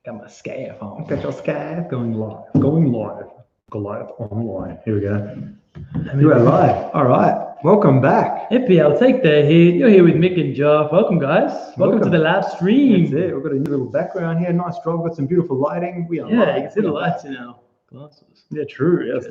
Got my scarf on. Got your scarf going live. Goliath online. Here we go. You are live. All right. Welcome back. FPL Take Day here. You're here with Mick and Joff. Welcome, guys. Welcome to the live stream. That's it. We've got a new little background here. Nice drop. We've got some beautiful lighting. We are Yeah, live. you can see the lights in our glasses. Yeah, true. Yes,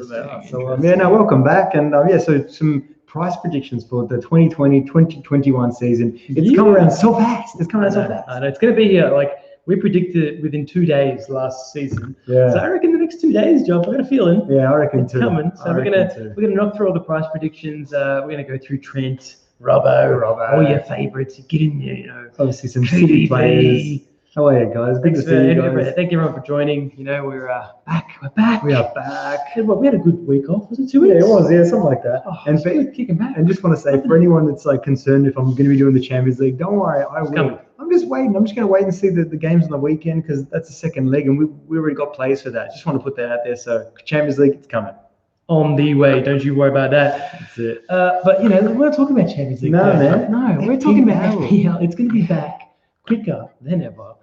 so welcome back. And so some price predictions for the 2020-2021 season. It's come around so fast. It's coming around so fast. I know. It's going to be here. Like we predicted within 2 days last season. Yeah. So I reckon the next 2 days, Joff, I got a feeling. Yeah, I reckon it's too. coming. So we're gonna knock through all the price predictions. We're gonna go through Trent, Robbo, all your favourites. Get in there, Obviously some City players. How are you guys? Good to see you guys. Thank you everyone for joining. We're back. We're back. We are back. We had a good week off. Was it 2 weeks? Yeah, it was. Yeah, something like that. Oh, and for kicking back. And just want to say, for anyone that's like concerned if I'm going to be doing the Champions League, don't worry, I will. I'm just waiting. I'm just going to wait and see the games on the weekend because that's the second leg, and we already got players for that. Just want to put that out there. So Champions League, it's coming. On the way. Don't you worry about that. That's it. But we're not talking about Champions League. No, man. No, we're talking about FPL. It's going to be back quicker than ever.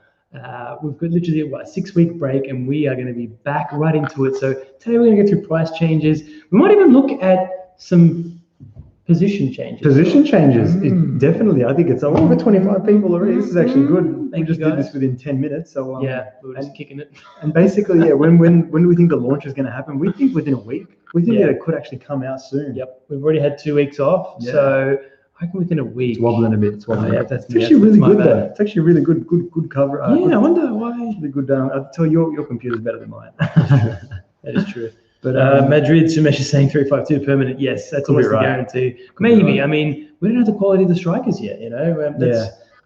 We've got literally a 6-week break, and we are going to be back right into it. So today we're going to go through price changes. We might even look at some position changes. Definitely. I think it's over 25 people already. This is actually good. We just did this within 10 minutes. So yeah, we were just kicking it. And basically, yeah, when do we think the launch is going to happen? We think within a week. We think that it could actually come out soon. Yep, we've already had 2 weeks off, so I reckon within a week. It's wobbling a bit. It's wobbling. Yeah, it's actually really good though. It's actually really good cover. I wonder why. Really good. I'll tell you, your computer's better than mine. That is true. But Madrid, Sumesh is saying 352 permanent. Yes, that's almost a guarantee. Maybe. I mean, we don't have the quality of the strikers yet.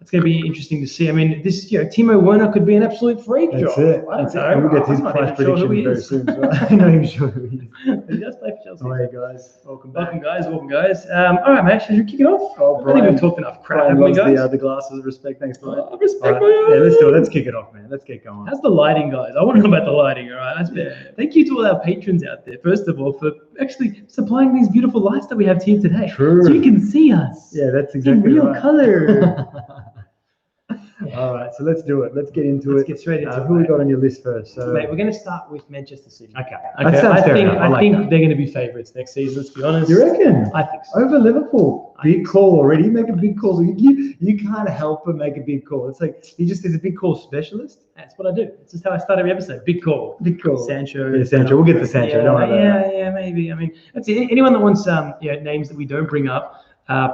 It's going to be interesting to see. I mean, this Timo Werner could be an absolute freak. That's it. We'll get his price prediction very soon. So I'm not even sure who he is. He does play for Chelsea. All right, guys. Welcome back. Welcome, guys. All right, mate. Should we kick it off? Oh, Brian, I think we've talked enough crap, haven't we, guys? The glasses of respect. Thanks, Brian. Respect, yeah, let's do it. Let's kick it off, man. Let's get going. How's the lighting, guys? I want to know about the lighting, all right? Thank you to all our patrons out there, first of all, for actually supplying these beautiful lights that we have here today. True. So you can see us. Yeah, that's exactly in real color. Yeah. All right, so let's do it. Let's get into it. Let's get straight into it. Who we got on your list first? So, mate, we're going to start with Manchester City. Okay. I think they're going to be favourites next season. Let's be honest. You reckon? I think so. Over Liverpool. Big call already. You make a big call. So you can't help but make a big call. It's like he just is a big call specialist. That's what I do. It's just how I start every episode. Big call. Big call. Sancho. Yeah, Sancho. We'll get to Sancho. Yeah, don't worry about that. Yeah, maybe. I mean, that's it. Anyone that wants names that we don't bring up,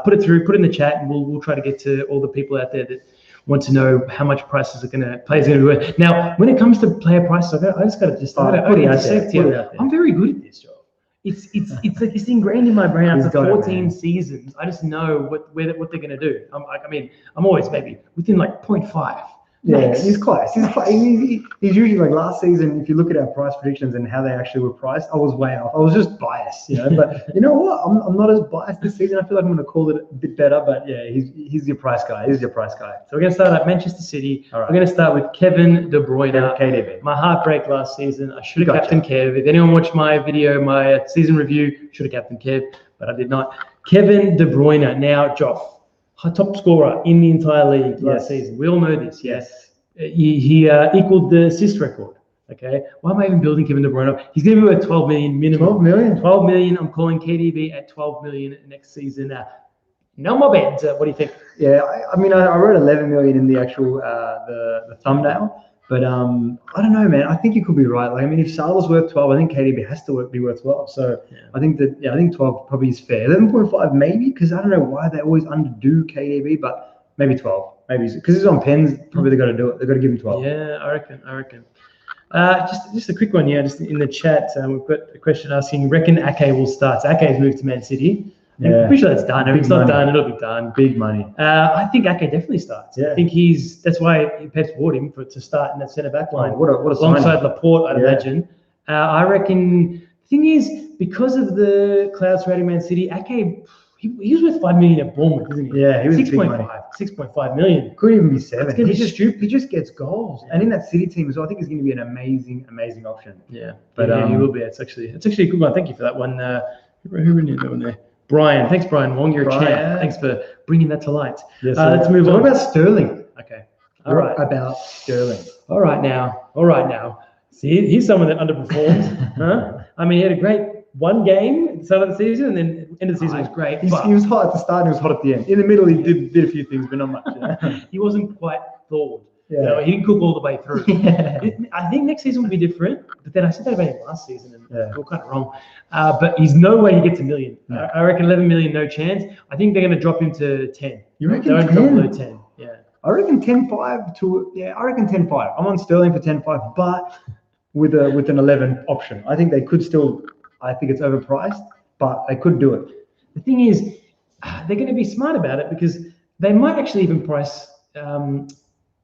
put it in the chat, and we'll try to get to all the people out there that want to know how much players are going to be worth. Now, when it comes to player prices, I just got to just put it out there. I'm very good at this job. It's like it's ingrained in my brain after 14 seasons. I just know what they're going to do. I'm always maybe within like 0.5. Yeah, he's close. He's usually like last season. If you look at our price predictions and how they actually were priced, I was way off. I was just biased, But you know what? I'm not as biased this season. I feel like I'm going to call it a bit better. But yeah, he's your price guy. He's your price guy. So we're going to start at Manchester City. All right. We're going to start with Kevin De Bruyne. KDB. My heartbreak last season. I should have captained Kev. If anyone watched my video, my season review, should have captained Kev, but I did not. Kevin De Bruyne. Now, Joff. Top scorer in the entire league last season. We all know this, yes. He equaled the assist record. Okay, why am I even building Kevin De Bruyne up? He's going to be worth 12 million minimum. 12 million? 12 million. I'm calling KDB at 12 million next season. No more bets. What do you think? Yeah, I wrote 11 million in the actual the thumbnail. But I don't know, man. I think you could be right. If Salah's worth 12, I think KDB has to be worth 12. So I think 12 probably is fair. 11.5 maybe, because I don't know why they always underdo KDB, but maybe 12. Maybe because he's on pens. Probably they got to do it. They got to give him 12. Yeah, I reckon. Just a quick one here. Just in the chat, we've got a question asking: reckon Ake will start? Ake's moved to Man City. Yeah. I'm pretty sure that's done. If it's not done, it'll be done. Big money. I think Ake definitely starts. Yeah. I think that's why Pep's bought him to start in that centre back line. What a alongside Laporte, I'd imagine. I reckon the thing is, because of the cloud surrounding Man City, Ake, he was worth 5 million at Bournemouth, isn't he? Yeah, he was 6.5 million. Could even be 7. It's be stupid. He just gets goals. Yeah. And in that City team as well, I think he's going to be an amazing option. Yeah, but he will be. It's actually a good one. Thank you for that one. Who renewed that one there? Brian. Thanks, Brian Wong. You're a champ. Thanks for bringing that to light. Yes, let's move on. What about Sterling? Okay. All right. About Sterling. All right now. See, he's someone that underperformed. Huh? I mean, he had a great one game at the start of the season, and then end of the season was great. He was hot at the start and he was hot at the end. In the middle, he did a few things, but not much. Yeah. He wasn't quite thawed. Yeah. You know, he didn't cook all the way through. Yeah. I think next season will be different, but then I said that about him last season, and Yeah. we were kind of wrong. But he's no way he gets 1 million. No. I reckon 11 million, no chance. I think they're going to drop him to 10. You reckon They're 10? drop below 10. Yeah. I reckon 10.5 to I reckon 10.5. I'm on Sterling for 10.5, but with an 11 option. I think they could still. I think it's overpriced, but they could do it. The thing is, they're going to be smart about it because they might actually even price.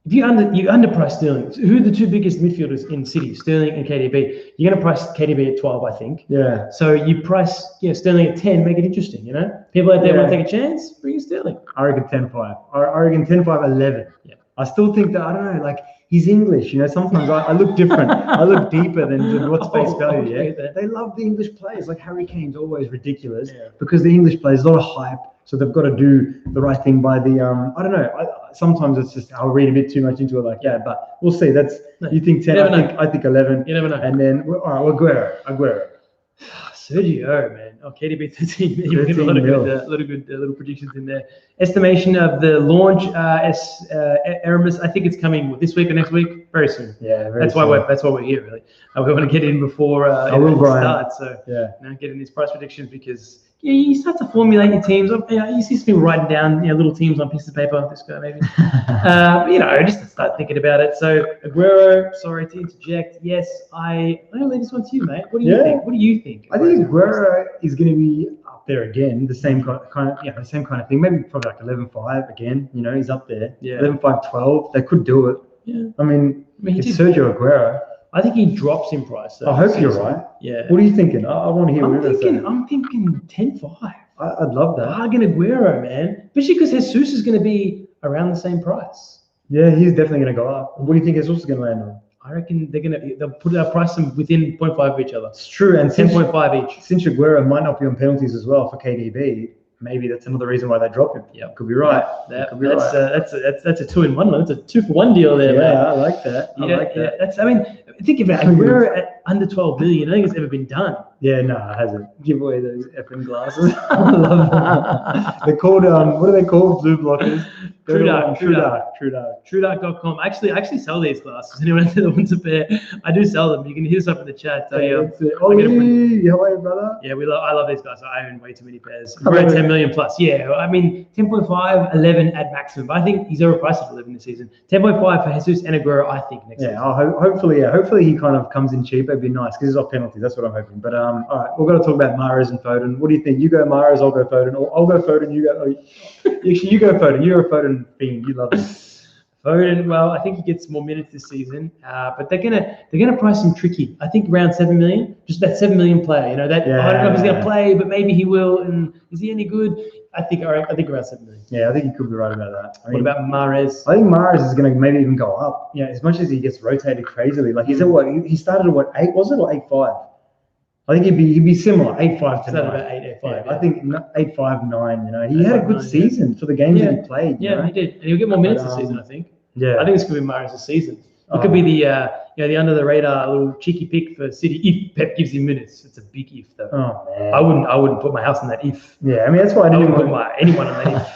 If you underprice Sterling, who are the two biggest midfielders in City? Sterling and KDB. You're going to price KDB at 12, I think. Yeah. So you price Sterling at 10, make it interesting. You know, people out there want to take a chance, bring in Sterling. I reckon 10.5. I reckon 10.5, 11. Yeah. I still think that I don't know, like he's English. You know, sometimes I look different. I look deeper than what's face value. Yeah. They love the English players. Like Harry Kane's always ridiculous because the English players a lot of hype. So they've got to do the right thing by the I don't know. Sometimes it's just I'll read a bit too much into it. Like but we'll see. You think 10? I think 11. You never know. And then all right, Aguero. Sergio, man. Oh, KDB 13 million. 13 A lot of mil. good little predictions in there. Estimation of the launch, Aramis. I think it's coming this week or next week, very soon. Yeah, that's why we're here, really. We want to get in before it starts. So now get in these price predictions because you start to formulate your teams. You see people writing down little teams on pieces of paper. This guy maybe, just to start thinking about it. So Aguero, sorry to interject. Yes, I'm gonna leave this one to you, mate. What do you think? What do you think? I think Aguero is going to be up there again. The same kind of thing. Maybe probably like 11.5 again. He's up there. Yeah. 11.5, 12. They could do it. Yeah. I mean it's Sergio Aguero. I think he drops in price. I hope you're right. Yeah. What are you thinking? I want to hear what you're saying. I'm thinking 10.5. I'd love that. Bargain Aguero, man. Especially because Jesus is going to be around the same price. Yeah, he's definitely going to go up. What do you think Jesus is going to land on? I reckon they'll price them within 0.5 of each other. It's true, and 10.5 each. Since Aguero might not be on penalties as well for KDB, maybe that's another reason why they drop him. Yeah, could be right. That's a 2-in-1 one. That's a 2-for-1 deal there, man. Yeah, I like that. I like that. Think about it. Aguero at under 12 billion. I think it's ever been done. Yeah, no, it hasn't. Give away those effing glasses. I love them. They're called what are they called? Blue blockers. TrueDark.com. I actually sell these glasses. Anyone that wants a pair, I do sell them. You can hit us up in the chat. How are you, brother? Yeah, I love these guys. I own way too many pairs. Around 10 million plus. Yeah, I mean 10.5, 11 at maximum. But I think he's overpriced at 11 this season. 10.5 for Jesus and Aguero, I think next season. Hopefully he kind of comes in cheap. It'd be nice because he's off penalties. That's what I'm hoping. But all right, we're going to talk about Mahrez and Foden. What do you think? You go Mahrez, I'll go Foden, or I'll go Foden. You go. Actually, you go Foden. You're a Foden fiend. You love him. Foden, well, I think he gets more minutes this season, but they're gonna price him tricky. I think around 7 million, just that 7 million player. I don't know if he's gonna play, but maybe he will. And is he any good? I think around 7 million. Yeah, I think you could be right about that. What about Mahrez? I think Mahrez is going to maybe even go up. As much as he gets rotated crazily. Like he's at what? He started at what, 8 was it, or 8.5? I think he'd be similar, 8.5 to 9. About 8.5. I think 8.5 9. He had a good season for the games that he played. He did, and he'll get more minutes this season. I think. Yeah, I think it's going to be Mahrez this season. It could be the under the radar little cheeky pick for City if Pep gives him minutes. It's a big if though. Oh man, I wouldn't put my house on that if. Yeah, I mean that's why I wouldn't put anyone on that if.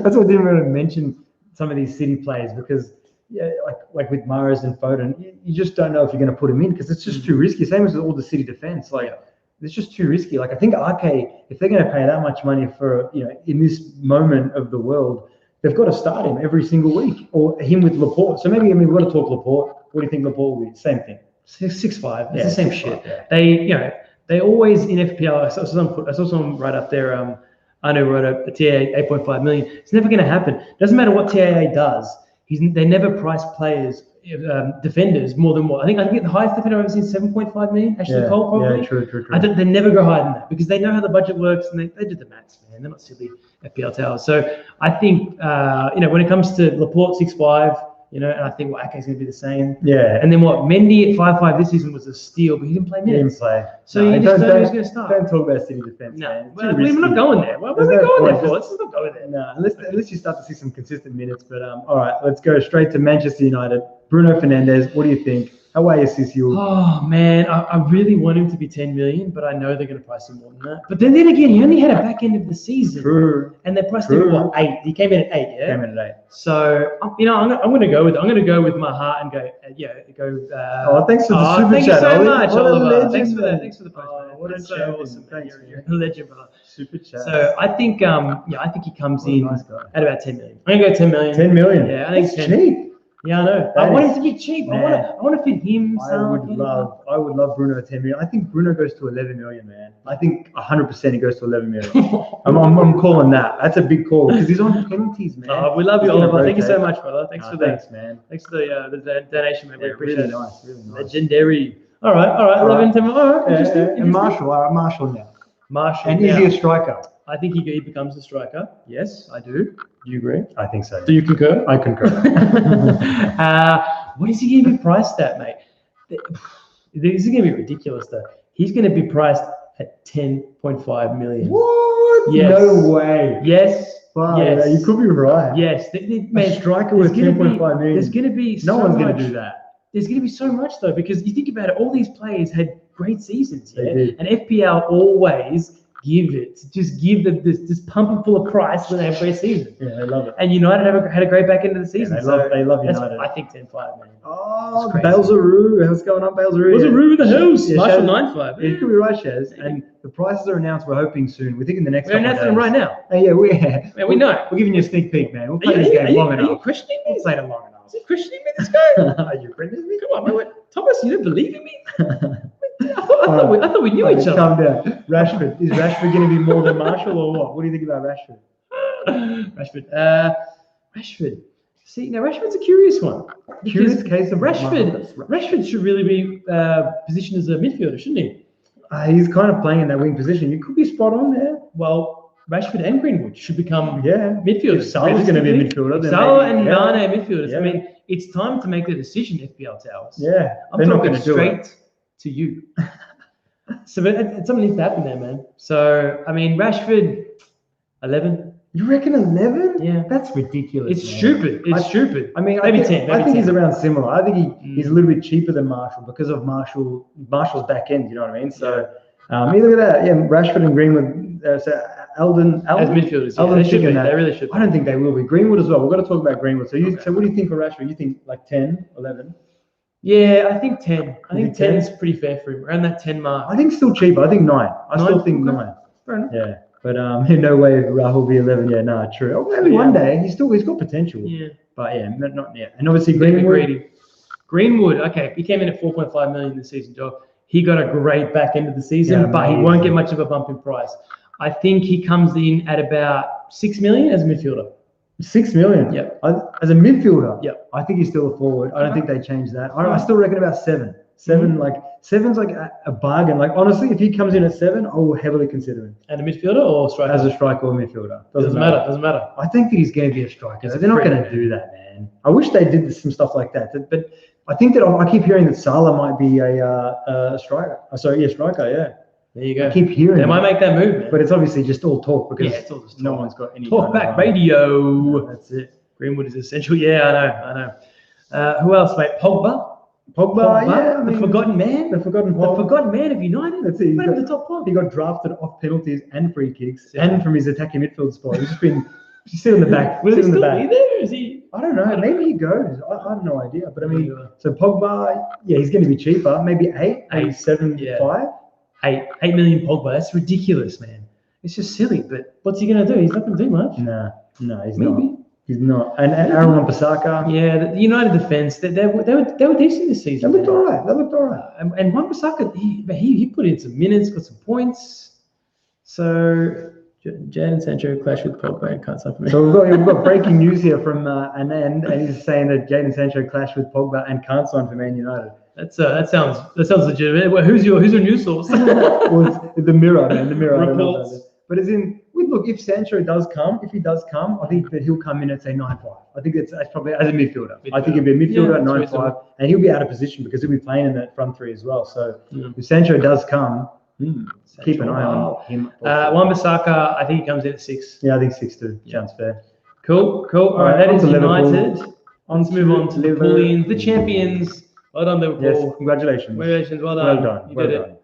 That's why I didn't want to mention some of these City players because like with Mahrez and Foden, you just don't know if you're going to put him in because it's just too risky. Same as with all the City defense, it's just too risky. Like I think Ake, if they're going to pay that much money for in this moment of the world, they've got to start him every single week, or him with Laporte. So maybe we've got to talk Laporte. What do you think Laporte will be? Same thing. 6'5". It's the same shit. Yeah. They always in FPL. I saw someone right up there. I know wrote a TAA 8.5 million. It's never going to happen. Doesn't matter what TAA does. They never price players, defenders more than what I think the highest defender I've ever seen 7.5 million. Ashley Cole probably. Yeah, true. They never go higher than that because they know how the budget works and they do the maths, man. They're not silly FPL towers. So I think when it comes to Laporte 6'5", And I think Ake's going to be the same. Yeah. And then what? Mendy at 5'5" this season was a steal, but he didn't play He minutes. didn't play. So you just don't know who's going to start. Don't talk about City defense, No, man. well, we're not going there. What are we going there for? Let's just not go there. No, unless you start to see some consistent minutes. But all right, let's go straight to Manchester United. Bruno Fernandes, what do you think? How are you, Sissy? Oh man, I really want him to be 10 million, but I know they're going to price him more than that. But then again, he only had a back end of the season. True. And they priced him at 8. He came in at 8, yeah. Came in at 8. So I'm going to go with my heart and go thanks for the super thank chat. you so much, What a Oliver. legend, Thanks for man. Thanks for the post, man. What a That's so champion. awesome. Thanks, You're a legend, brother. Super chat. So I think he comes What a in nice guy. at about 10 million. I'm gonna go 10 million. 10 million. Yeah, I think That's 10. cheap. Yeah, I know. That I want is- him to be cheap. Man. I want to fit him. I Salah, would Kane. love Bruno at 10 million. I think Bruno goes to 11 million, man. I think 100% he goes to 11 million. I'm calling that. That's a big call because he's on penalties, man. We love you, He's gonna Oliver. Thank you so rotate. much, brother. Thanks for Thanks, that. man. Thanks for the donation, man. We Yeah, appreciate really it. nice, really nice. Legendary. All right. 11 10. All right. Interesting. And Marshall, Marshall now. Marshall. And is he a striker? I think he becomes a striker. Yes, I do. Do you agree? I think so. Do you concur? I concur. What is he going to be priced at, mate? This is going to be ridiculous, though. He's going to be priced at 10.5 million. What? Yes. No way. Yes. Wow, Yes. you could be right. Yes. A striker with 10.5 million. There's going to be No so one's going much- to do that. There's going to be so much, though, because you think about it, all these players had great seasons. They Yeah? did. And FPL always give them this pump them full of price when they have great seasons. Yeah, they love it. And United had a great back end of the season. they love that's- United. I think 10.5, man. Oh, It's crazy. Belzeroo. What's going on, Belzeroo? Belzeroo in the house. Yeah, Marshall Shaz- 9.5. Yeah, you could be right, Shaz. And the prices are announced. We're hoping soon. We think in the next We're couple of announcing days. them right now. Yeah, Man, we know. We're giving you a sneak peek, man. We'll Are play you, this game long are you enough. questioning me? We'll play it long enough. Is he questioning me, this guy? Are you questioning me? Come on, man. Thomas, you don't believe in me? I thought we knew each other. Calm down. Rashford. Is Rashford going to be more than Marshall or what? What do you think about Rashford? Rashford. See, now Rashford's a curious one. Curious case of Rashford should really be positioned as a midfielder, shouldn't he? He's kind of playing in that wing position. You could be spot on there. Well, Rashford and Greenwood should become Yeah. midfielders. If Salah's going to be a realistically. midfielder, then Salah maybe- and yeah. Mane are midfielders. Yeah. I mean, it's time to make the decision, FPL Towers. Yeah. I'm They're not talking going to do it. straight to you. So something needs to happen there, man. So, I mean, Rashford, 11. You reckon 11? Yeah. That's ridiculous. It's man. stupid. It's stupid. I mean, Maybe I think, 10. I Maybe think 10. he's around similar. I think he's a little bit cheaper than Marshall because of Marshall's back end. You know what I mean? So, look at that. Yeah, Rashford and Greenwood. So Eldon As midfielders, yeah, Eldon's they should be. thinking that. They really should be. I don't think they will be. Greenwood as well. We've got to talk about Greenwood. So, Okay. so what do you think for Rashford? You think like 10, 11? Yeah, I think 10. I think 10 10? is pretty fair for him. Around that 10 mark. I think still cheaper. I think 9. I still 9? think Okay. 9. Fair enough. Yeah. But in no way Rahul will be 11. Yeah, no, true. Oh, maybe one day. He's got potential. Yeah. But yeah, not yet. And obviously Maybe Greenwood. greedy. Greenwood, okay, he came in at 4.5 million this season, Joe. He got a great back end of the season, Yeah, but he amazing. won't get much of a bump in price. I think he comes in at about 6 million as a midfielder. 6 million. Yep. As a midfielder. Yep. I think he's still a forward. I don't Okay. think they changed that. I still reckon about 7. 7, seven's like a bargain. Like honestly, if he comes in at 7, I will heavily consider him And a midfielder or striker? as a striker or midfielder. Doesn't matter. Doesn't matter. I think that he's going to be a striker. He's a They're not freak, going to man. do that, man. I wish they did some stuff like that. But I think that I keep hearing that Salah might be a striker. Striker. Yeah. There you go. I keep hearing. They that. might make that move, man. But it's obviously just all talk because Yeah, it's all just no talk. one's got any. Talk kind of, back radio. That's it. Greenwood is essential. Yeah, I know. Who else, mate? Pogba, Pogba, yeah, I the mean, forgotten man. the forgotten The Pogba. forgotten man of United. That's it. Right at the top one. He got drafted off penalties and free kicks, Yeah. and from his attacking midfield spot. He's just been sit in the back. Will he sit in the still back. be there? Or is he? I don't know. Maybe he goes. I have no idea. But I mean, Yeah. so Pogba, yeah, he's going to be cheaper. Maybe 8, maybe 8, 7, yeah. 5. 8 million Pogba. That's ridiculous, man. It's just silly. But what's he gonna do? He's not gonna do much. No, he's Maybe. not. He's not. And Aaron Wan-Bissaka, Yeah, the United defense. They were decent this they season. looked man. all right. They looked all right. And Wan-Bissaka, he put in some minutes, got some points. So Jadon Sancho clashed with Pogba and can't sign for me. So we've got breaking news here from Anand, and he's saying that Jadon Sancho clashed with Pogba and can't sign for Man United. that sounds legitimate. Well, who's your news source? Well, it's the Mirror, man. The Mirror. I don't know about Reports. it. But as in, look, if Sancho does come, I think that he'll come in at say 9.5. I think that's probably as a midfielder. I think he'll be a midfielder at 9.5, and he'll be out of position because he'll be playing in that front three as well. So if Sancho does come, keep an eye on him. Wan-Bissaka, I think he comes in at 6. Yeah, I think 6 too. Sounds fair. Cool. All right, that is United. Let's move on to Liverpool. the champions. Well done, Liverpool. Yes, congratulations. Congratulations, well done.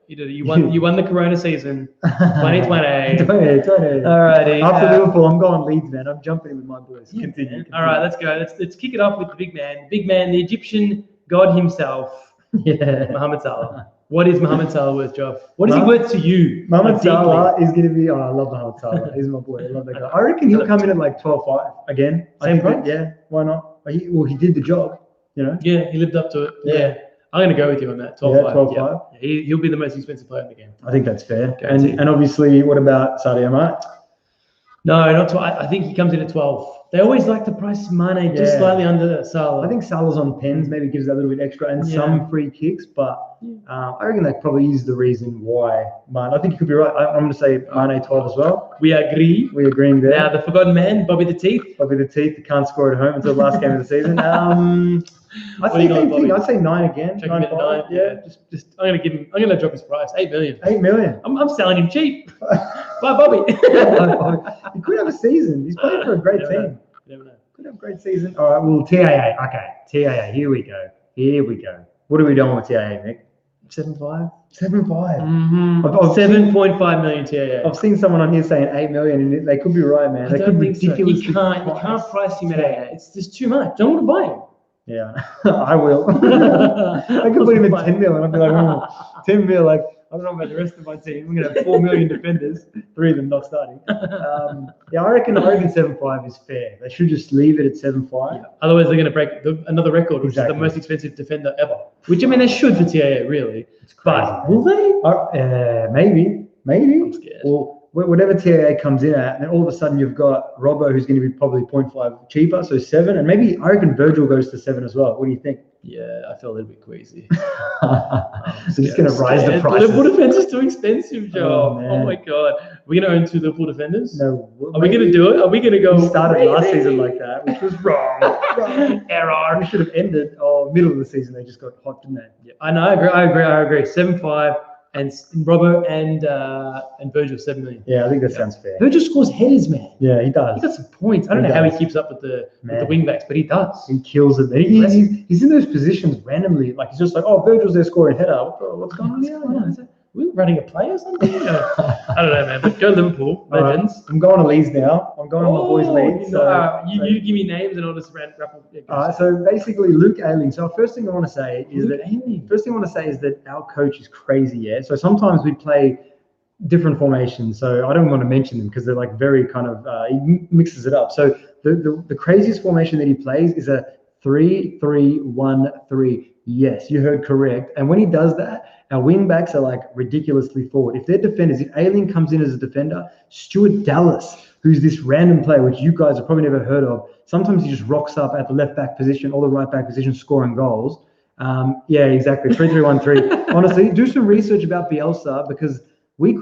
You did it. You won the Corona season, 2020. 2020. Alrighty. After Liverpool, I'm going Leeds, man. I'm jumping in with my boys. Continue. All right, let's go. Let's kick it off with the big man. Big man, the Egyptian god himself, Mohamed Salah. What is Mohamed Salah worth, Joff? What is he worth to you? Mohamed Salah is going to be. Oh, I love Mohamed Salah. He's my boy. I love that guy. I reckon he'll come in at like 12.5 again. Same price? Yeah, why not? He did the job. Yeah, he lived up to it. Yeah. I'm going to go with you on that. 12.5. Yeah, he'll be the most expensive player in the game. I think that's fair. And obviously, what about Sadio Mane? No, not 12. I think he comes in at 12. They always like to price Mane just slightly under Salah. I think Salah's on pens, maybe gives that a little bit extra, and some free kicks, but I reckon that probably is the reason why Mane. I think you could be right. I'm going to say Mane 12 as well. We agree. We're agreeing there. Now, the forgotten man, Bobby the Teeth. Bobby the Teeth, can't score at home until the last game of the season. I'd say 9 again. 9.5. Yeah, just I'm gonna drop his price. 8 million. 8 million. I'm selling him cheap. Bye, Bobby. He could have a season. He's playing for a great team. You never know. Could have a great season. All right, well, TAA. Okay, TAA. Here we go. What are we doing with TAA, Nick? 7.5. 7.5. Mm-hmm. 7.5 million TAA. I've seen someone on here saying 8 million, and they could be right, man. They could be ridiculous. You can't price him at 8. It's just too much. Don't want to buy him. Yeah, I will. I could put him at 10 mil, and I'd be like, 10 mil, like, I don't know about the rest of my team. We're going to have 4 million defenders, 3 of them not starting. I reckon 7.5 is fair. They should just leave it at 7.5. Yeah. Otherwise, they're going to break another record, which is the most expensive defender ever. Which, I mean, they should for TAA, really. It's crazy, but will they? Maybe. I'm scared. Well, whatever TAA comes in at, and all of a sudden you've got Robbo, who's going to be probably 0.5 cheaper, so 7, and maybe I reckon Virgil goes to 7 as well. What do you think? Yeah, I feel a little bit queasy. So it's going to rise the price. Liverpool defense is too expensive, Joe. Oh my God. We're going to own 2 Liverpool defenders? No. Are we going to do it? Are we going to go? We started last season like that, which was wrong. Error. We should have ended middle of the season. They just got hot, didn't they? Yeah, I know. I agree. 7.5. And Robbo and Virgil 7 million. Yeah, I think that sounds fair. Virgil scores headers, man. Yeah, he does. He got some points. I don't know how he keeps up with the wing backs, but he does. He kills it. He's in those positions randomly. Like he's just like, oh, Virgil's there scoring header. What's going on here? We're running a play or something? I don't know, man. But go Liverpool, legends. Right. I'm going to Leeds now. I'm going on my boys Leeds. You give me names and I'll just wrap up. So basically, Luke Ayling. So first thing I want to say is that our coach is crazy. Yeah. So sometimes we play different formations. So I don't want to mention them because they're like very kind of he mixes it up. So the craziest formation that he plays is a 3-3-1-3. Yes, you heard correct. And when he does that, our wing backs are like ridiculously forward. If they're defenders, if Ayling comes in as a defender, Stuart Dallas, who's this random player, which you guys have probably never heard of, sometimes he just rocks up at the left back position or the right back position scoring goals. Yeah, exactly. 3-3-1-3. Honestly, do some research about Bielsa because I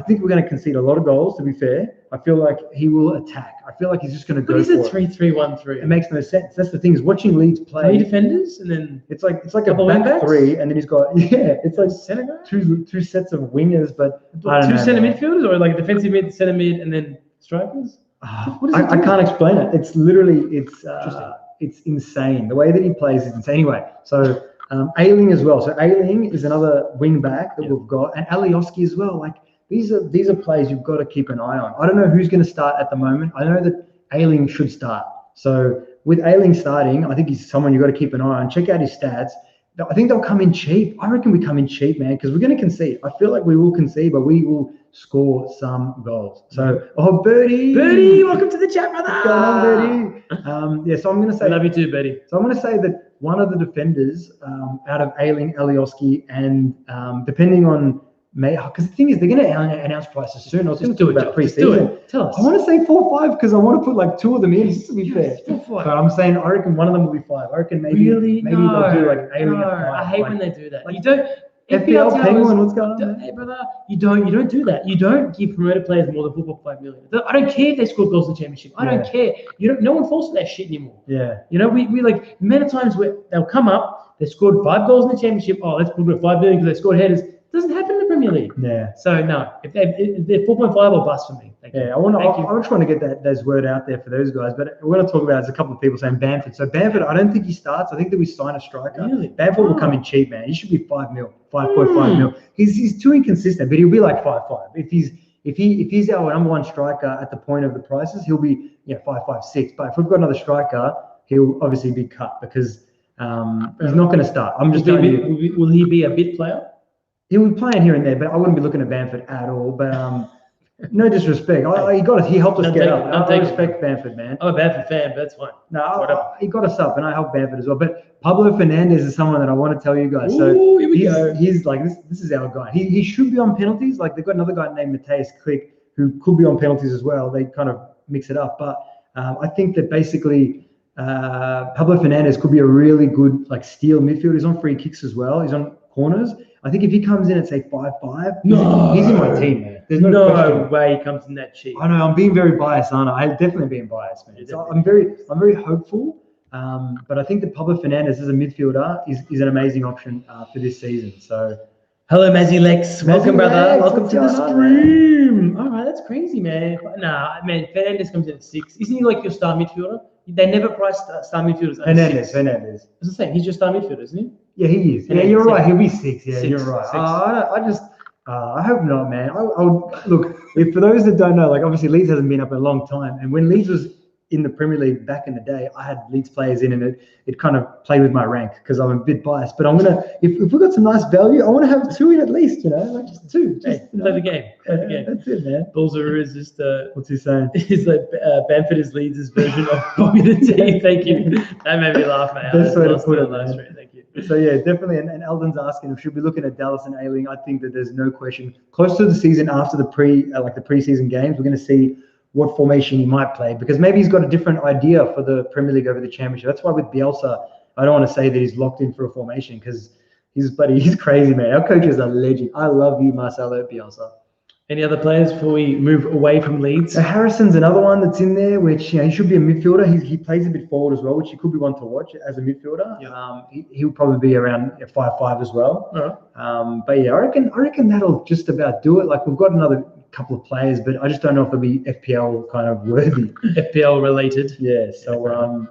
think we're going to concede a lot of goals, to be fair. I feel like he will attack. I feel like he's just going to go for it. But is it 3-3-1-3? It makes no sense. That's the thing is watching Leeds play. 3 defenders and then it's like a back 3, and then he's got it's like two sets of wingers, but I don't know. 2 centre midfielders or like defensive mid, centre mid, and then strikers. I can't explain it. It's literally it's insane. The way that he plays is insane. Anyway, so. Ayling as well. So Ayling is another wing back that we've got, and Alioski as well. Like these are players you've got to keep an eye on. I don't know who's going to start at the moment. I know that Ayling should start. So with Ayling starting, I think he's someone you've got to keep an eye on. Check out his stats. I think they'll come in cheap. I reckon we come in cheap, man, because we're going to concede. I feel like we will concede, but we will score some goals. So, Birdie, welcome to the chat, brother. What's going on, Birdie? So I'm going to say, I love you too, Birdie. So I'm going to say that one of the defenders out of Ayling, Alioski, and depending on because the thing is they're going to announce prices soon. I was just talking about pre-season. Tell us. I want to say 4-5 because I want to put like 2 of them in. Just to be fair, but I'm saying I reckon one of them will be 5. I reckon maybe they'll do like Ayling at 5. I hate when they do that. Like, you don't. FPL towers, Penguin, what's going on? Man? Hey, brother, you don't do that. You don't give promoted players more than 4.5 million. I don't care if they score goals in the championship. I don't care. No one falls for that shit anymore. Yeah. We like the amount of times where they'll come up, they scored 5 goals in the championship. Oh, let's put 5 million because they scored headers. It doesn't happen in the Premier League. Yeah. So no, if they're 4.5 or bust for me. Thank you. I'm just trying to get those word out there for those guys. But we're going to talk about there's a couple of people saying Bamford. So Bamford, I don't think he starts. I think that we sign a striker. Really? Bamford will come in cheap, man. He should be 5 mil, 5.5 mil. He's too inconsistent, but he'll be like 5.5. If he's our number one striker at the point of the prices, he'll be 5.6. But if we've got another striker, he'll obviously be cut because he's not going to start. I'm just telling you. Will he be a bit player? He would play in here and there, but I wouldn't be looking at Bamford at all. But no disrespect. He helped us get up. I respect Bamford, man. I'm a Bamford fan, but that's fine. No, he got us up, and I helped Bamford as well. But Pablo Fernandez is someone that I want to tell you guys. Ooh, here we go. He's like this is our guy. He should be on penalties. Like they've got another guy named Mateus Click who could be on penalties as well. They kind of mix it up, but I think that basically Pablo Fernandez could be a really good like steal midfielder. He's on free kicks as well. He's on corners. I think if he comes in at say 5.5, he's in my team, man. There's no way he comes in that cheap. I know I'm being very biased, aren't I? I'm definitely being biased, man. So I'm very hopeful. But I think that Pablo Fernandez as a midfielder is an amazing option for this season. So hello, Mazzy Lex. Welcome, brother. Welcome to the stream. On, all right, that's crazy, man. Nah, man, Fernandez comes in at 6. Isn't he like your star midfielder? They never price star midfielders. Fernandez. As I say, he's your star midfielder, isn't he? Yeah, he is. Yeah, you're right. He'll be 6. Yeah, 6, you're right. I hope not, man. I would look. If for those that don't know, like obviously Leeds hasn't been up in a long time, and when Leeds was in the Premier League back in the day, I had Leeds players in, and it kind of played with my rank because I'm a bit biased. But I'm gonna if we got some nice value, I want to have 2 in at least, like just 2. Play the game. That's it, man. Balzaroo is just what's he saying? He's like Bamford is Leeds' version of Bobby the T. Thank you. That made me laugh, man. Best way to put it, man. Thank you. So yeah, definitely. And Eldon's asking if should be looking at Dallas and Ailing. I think that there's no question. Close to the season after the preseason games, we're going to see what formation he might play because maybe he's got a different idea for the Premier League over the Championship. That's why with Bielsa, I don't want to say that he's locked in for a formation because he's crazy, man. Our coach is a legend. I love you, Marcelo Bielsa. Any other players before we move away from Leeds? So Harrison's another one that's in there, which he should be a midfielder. He plays a bit forward as well, which he could be one to watch as a midfielder. Yeah. He'll probably be around 5.5 as well. Right. But yeah, I reckon that'll just about do it. Like we've got another couple of players, but I just don't know if they'll be FPL kind of worthy. FPL related. Yeah. So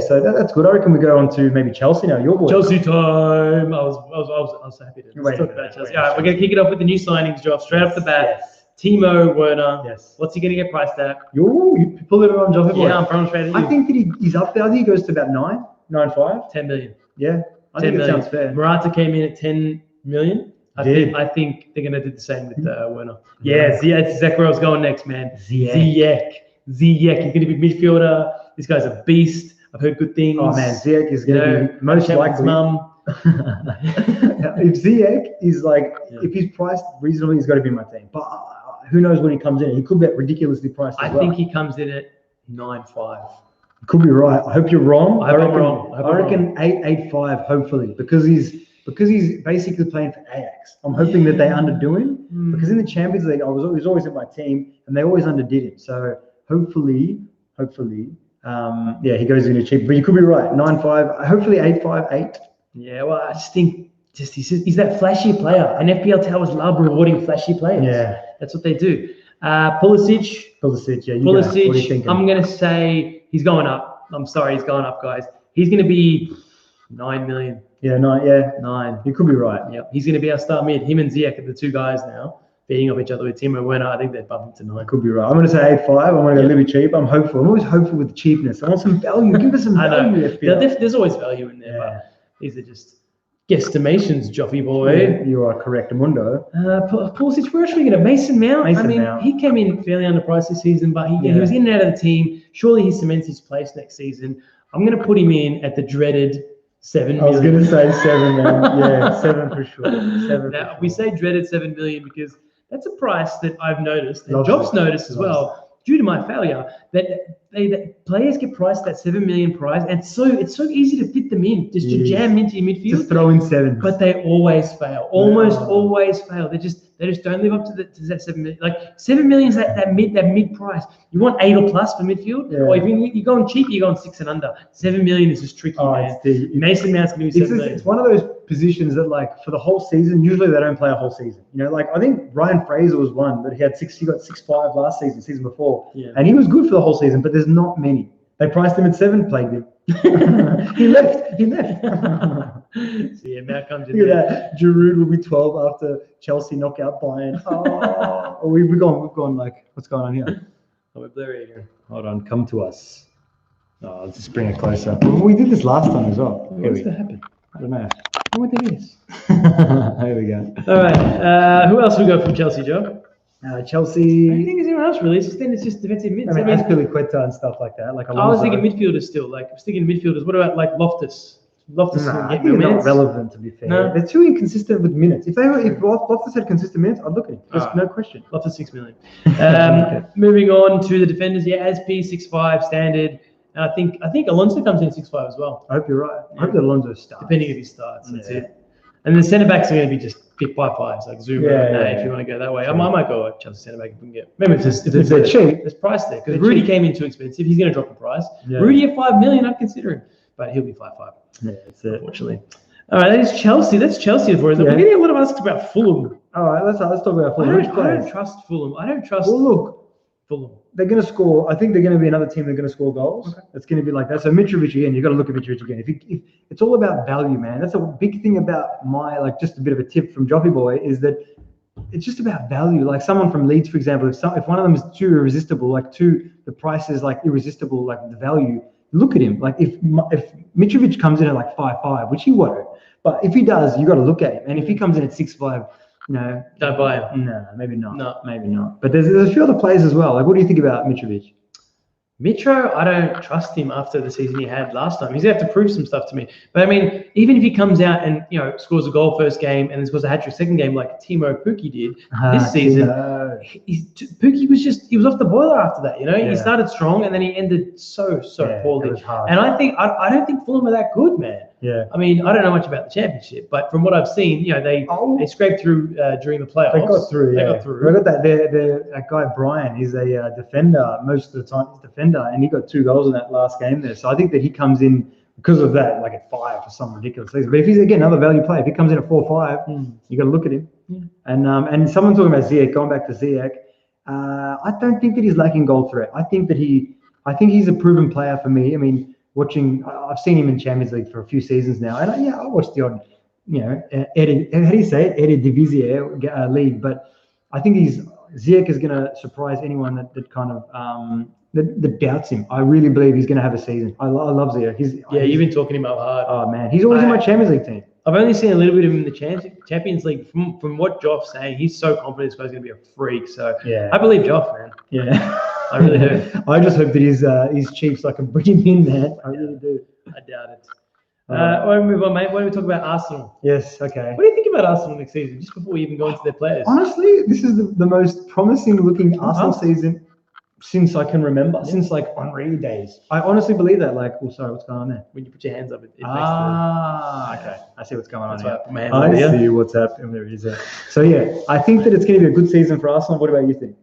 so that's good. I reckon we go on to maybe Chelsea now. Your boy. Chelsea time. I was happy to talk about Chelsea. All right, we're gonna kick it off with the new signings, Joff. Straight off the bat. Yes. Timo Werner. Yes. What's he gonna get priced at? You pull it on, Joff. Yeah, I'm throwing straight at you. I think that he's up there. I think he goes to about 9.5. 10 million. Yeah. I think it sounds fair. Morata came in at 10 million. I think they're gonna do the same with Werner. Yeah, that's exactly where I was going next, man. Ziyech. He's gonna be midfielder. This guy's a beast. I've heard good things. Oh man, Ziyech is going to be most likely. Mum. If Ziyech is if he's priced reasonably, he's got to be in my team. But who knows when he comes in? He could be ridiculously priced. I think he comes in at 9.5. Could be right. I hope you're wrong. I reckon I'm wrong. I reckon 8.5. Hopefully, because he's basically playing for Ajax. I'm hoping that they underdo him because in the Champions League, he was always in my team and they always underdid him. So hopefully. He goes in a cheap, but you could be right. 9.5, hopefully 8.5, 8. Yeah, well, I just think he's that flashy player, and FPL towers love rewarding flashy players. Yeah, that's what they do. Pulisic. Yeah, Pulisic. What are you thinking? I'm gonna say he's going up. I'm sorry, he's going up, guys. He's gonna be 9 million. Yeah, 9. Yeah, 9. You could be right. Yeah, he's gonna be our star mid. Him and Ziyech are the 2 guys now. Beating off each other with Timo Werner, I think they're bumping to 9. Could be right. I'm going to say 8.5. I'm going to go a little bit cheap. I'm hopeful. I'm always hopeful with the cheapness. I want some value. Give us some value. There's always value in there, but these are just guesstimations, Joffy boy. Yeah, you are correct, Amundo. Pulisic, we're actually going to Mason Mount. He came in fairly underpriced this season, but he was in and out of the team. Surely he cements his place next season. I'm going to put him in at the dreaded 7 million. I was going to say 7, man. Yeah, 7 for sure. We say dreaded 7 million because that's a price that I've noticed, and Job's noticed as well. due to my failure that players get priced at 7 million price, and it's so easy to fit them in, just to jam into your midfield. Just throw in 7. But they always fail. Almost always fail. They just don't live up to that 7 million. Like 7 million is that mid price. You want 8 or plus for midfield, or if you're going cheap, you're going 6 and under. 7 million is just tricky, man. Mason Mount's going to be 7 million. It's one of those positions that, like, for the whole season, usually they don't play a whole season. You know, like I think Ryan Fraser was one that he got 6.5 last season before, and he was good for the whole season. But there's not many. They priced him at 7, plagued him. He left. So yeah, Mount comes in. Look at that. Giroud will be 12 after Chelsea knock out Bayern. Oh, we've gone like, what's going on here? Oh, we're blurry here. Hold on, come to us. Oh, let's just bring it closer. Well, we did this last time as well. What's that happen? I don't know. I wonder what that is. Here we go. All right. Who else we got from Chelsea, Joe? Chelsea. I think there's anyone else really. Then it's just defensive mids. I mean, Azpilicueta and stuff like that. Like I was thinking midfielders still. Like I was thinking midfielders. What about like Loftus? Loftus I think they're not relevant, to be fair. No. They're too inconsistent with minutes. If Loftus had consistent minutes, I'd look at him. There's no question. Loftus 6 million. Moving on to the defenders. Yeah, Aspi 6'5" standard. And I think Alonso comes in at 6'5" as well. I hope you're right. I hope that Alonso starts. Depending if he starts, that's it. And the centre backs are going to be just pick by fives, like Zuma if you want to go that way. Sure. I might go at Chelsea centre back if we can get. Remember, if they're cheap, there's price there because Rudy came in too expensive. He's going to drop the price. Yeah. Rudy at 5 million, I'd consider him, but he'll be 5'5". Yeah, that's it. Unfortunately. All right, that is Chelsea. That's Chelsea for us. We're getting a lot of asks about Fulham. All right, let's talk about Fulham. I don't trust Fulham. I don't trust. Well, look, Fulham. They're going to score. I think they're going to be another team. They're going to score goals. Okay. It's going to be like that. So Mitrovic again. You got to look at Mitrovic again. If it's all about value, man. That's a big thing about just a bit of a tip from Joppy Boy is that it's just about value. Like someone from Leeds, for example, if one of them is too irresistible, the price is like irresistible, like the value. Look at him. Like if Mitrovic comes in at like 5'5", which he won't, but if he does, you got to look at him. And if he comes in at 6'5". No, don't buy him. No, maybe not. No, maybe not. But there's a few other players as well. Like, what do you think about Mitrovic? Mitro, I don't trust him after the season he had last time. He's going to have to prove some stuff to me. But I mean, even if he comes out and scores a goal first game and then scores a hat trick second game like Timo Pukki did this season, Pukki was off the boiler after that. He started strong and then he ended so poorly. And I don't think Fulham are that good, man. Yeah. I mean, I don't know much about the championship, but from what I've seen, they scraped through during the playoffs. They got through. They got through. They got that. That guy Brian, he's a defender most of the time. He's a defender, and he got 2 goals in that last game there. So I think that he comes in because of that, like at 5 for some ridiculous reason. But if he's again another value player, if he comes in at 4-5, you got to look at him. Yeah. And someone talking about Ziyech, going back to Ziyech, I don't think that he's lacking goal threat. I think he's a proven player for me. I mean, I've seen him in Champions League for a few seasons now, and I watched the odd, how do you say it, Eredivisie league. But I think Ziyech is going to surprise anyone that kind of that doubts him. I really believe he's going to have a season. I love Ziyech. You've been talking him up hard. Oh man, he's always in my Champions League team. I've only seen a little bit of him in the Champions League. From what Joff's saying, he's so confident this guy's going to be a freak. So I believe Joff, man. Yeah. I really do. I just hope that he's cheap so I can bring him in, man. I really do. I doubt it. Why don't we move on, mate? Why don't we talk about Arsenal? Yes, okay. What do you think about Arsenal next season, just before we even go into their players? Honestly, this is the most promising looking Arsenal season since I can remember, since like Henry days. I honestly believe that. Like, sorry, what's going on there? When you put your hands up, it makes okay. I see what's going on here. I see what's happening. There is it. So yeah, I think that it's going to be a good season for Arsenal. What about you think?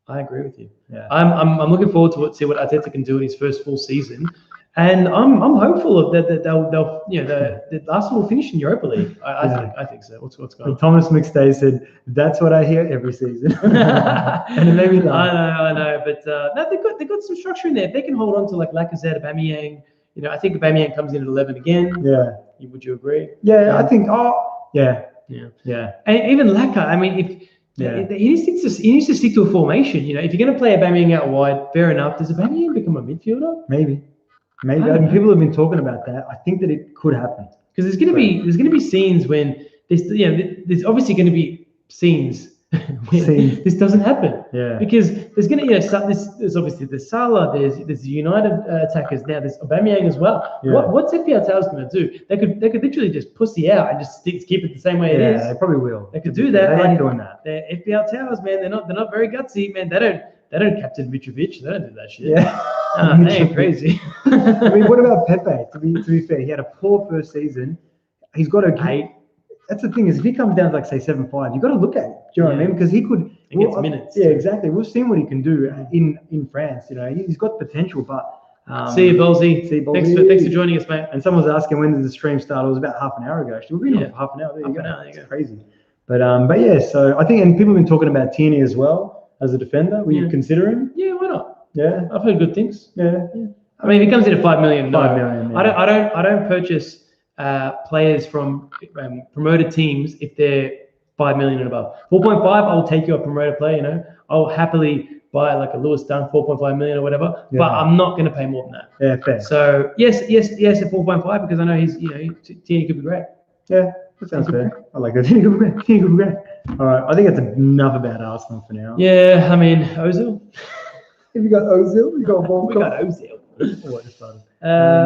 I agree with you. Yeah. I'm looking forward to see what Arteta can do in his first full season, and I'm hopeful of that they'll the Arsenal will finish in Europa League. I think so. What's going on? Thomas McStay said that's what I hear every season, and it made me laugh. I know, but no, they've got some structure in there. If they can hold on to like Lacazette, Aubameyang, I think Aubameyang comes in at 11 again. Yeah. Would you agree? Yeah, I think. Yeah. And even Laka, I mean, he needs to stick to a formation. If you're going to play Aubameyang out wide, fair enough. Does Aubameyang become a midfielder? Maybe. I mean, people have been talking about that. I think that it could happen because there's going to be scenes when there's obviously going to be scenes when this doesn't happen. Yeah. Because there's going to there's obviously the Salah, there's the United attackers now. There's Aubameyang as well. Yeah. What's FPL Towers going to do? They could literally just pussy out and just keep it the same way it is. Yeah, they probably will. They could do that. They like doing that. They're FPL Towers, man. They're not very gutsy, man. They They don't captain Mitrovic. They don't do that shit. Yeah. They ain't crazy. I mean, what about Pepe? To be fair, he had a poor first season. He's got to. 8. That's the thing is, if he comes down to like say 7.5, you've got to look at it. Do you know what I mean? Because he could. He gets minutes. Yeah, exactly. We've seen what he can do in France. You know, he's got potential, but. See you, Bolsey. Thanks for joining us, mate. And someone's asking when did the stream start? It was about half an hour ago. Actually, we've been on for half an hour. There you go. It's crazy. But yeah. So I think, and people have been talking about Tierney as well as a defender. Will you consider him? Yeah, why not? Yeah, I've heard good things. Yeah. I mean, if he comes in at 5 million, no. 5 million. Yeah. I don't purchase players from promoted teams if they're 5 million and above. 4.5, I'll take you a promoted player. You know, I'll happily buy like a Lewis Dunk 4.5 million or whatever, but I'm not going to pay more than that. Yeah, fair. So yes, at 4.5 because I know Tierney could be great. Yeah, that sounds fair. I like that. Tierney could be great. All right, I think that's enough about Arsenal for now. Yeah, I mean Ozil. Have you got Ozil? You got We got Ozil. Oh, I just started.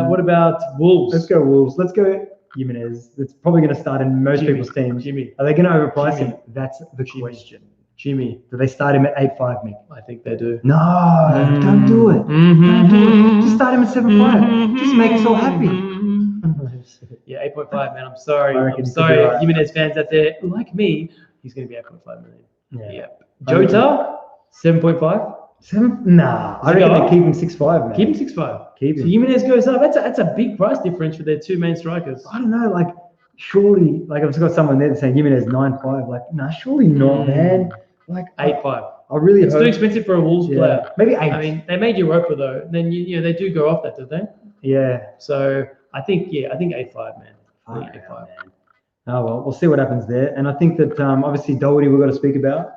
What about Wolves? Let's go Wolves. Let's go Jimenez. It's probably going to start in most people's teams. Jimmy. Are they going to overprice him? That's the question. Jimmy. Do they start him at 8.5, Mick? I think they do. No, don't do it. Don't do it. Just start him at 7.5. Just make us all happy. Yeah, 8.5, man. I'm sorry. Jimenez fans out there, like me, he's going to be 8.5 million. Yeah. Jota, 7.5. 7? Nah, I reckon they keep him 6.5, man. Keep him 6.5. Keep him. So Jimenez goes up. That's a big price difference for their two main strikers. I don't know, like, surely, like, I've just got someone there saying Jimenez 9.5. Like, nah, surely not, man. Like 8.5. I really It's hope. too expensive for a Wolves player. Maybe 8. I mean, they made Europa though. Then they do go off that, don't they? Yeah. So I think 8.5, man. I think 8.5. Oh well, we'll see what happens there. And I think that obviously Doherty we've got to speak about.